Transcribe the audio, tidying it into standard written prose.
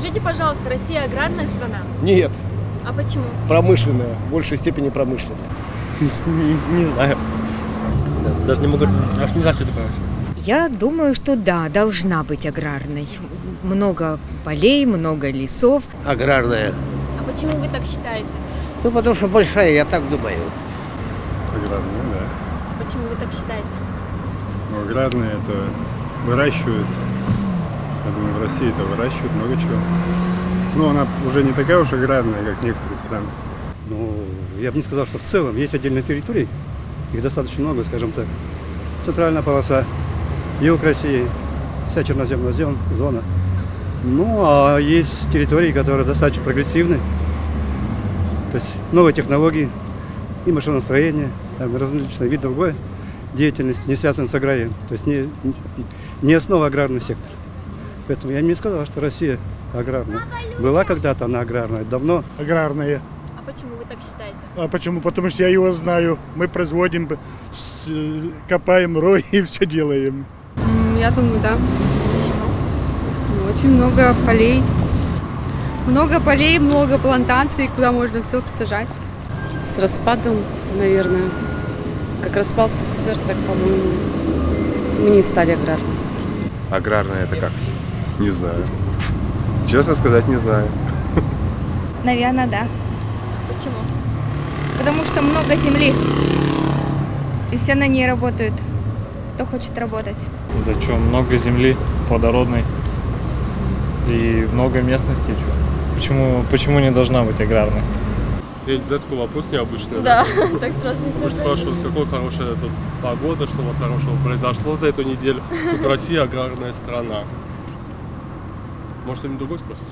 Скажите, пожалуйста, Россия аграрная страна? Нет, А почему? промышленная, в большей степени промышленная. Не знаю. Даже не могу, аж не знаю, что такое. Я думаю, что да, должна быть аграрной. Много полей, много лесов. Аграрная. А почему вы так считаете? Ну, потому что большая, я так думаю. Аграрная, да. А почему вы так считаете? Но аграрная это выращивают. Я думаю, в России это выращивают много чего. Но она уже не такая уж аграрная, как некоторые страны. Ну, я бы не сказал, что в целом есть отдельные территории. Их достаточно много, скажем так. Центральная полоса, юг России, вся черноземная зона. Ну, а есть территории, которые достаточно прогрессивны. То есть новые технологии и машиностроение, там различные виды другой деятельности, не связанные с аграрием. То есть не основа аграрный сектор. Поэтому я не сказал, что Россия аграрная. Была когда-то она аграрная, давно. Аграрная. А почему вы так считаете? А почему? Потому что я его знаю. Мы производим, копаем, роем и все делаем. Я думаю, да. Почему? Очень много полей. Много полей, много плантаций, куда можно все посажать. С распадом, наверное. Как распался СССР, так, по-моему, мы не стали аграрной страной. Аграрная это как? Не знаю. Честно сказать, не знаю. Наверное, да. Почему? Потому что много земли. И все на ней работают. Кто хочет работать. Да что, много земли плодородной. И много местности. Почему не должна быть аграрной? Я не знаю, такой вопрос необычный. Да, так сразу не Может, спрашивают, какая хорошая тут погода, что у вас хорошего произошло за эту неделю. Тут Россия аграрная страна. Может, что-нибудь другое спросить?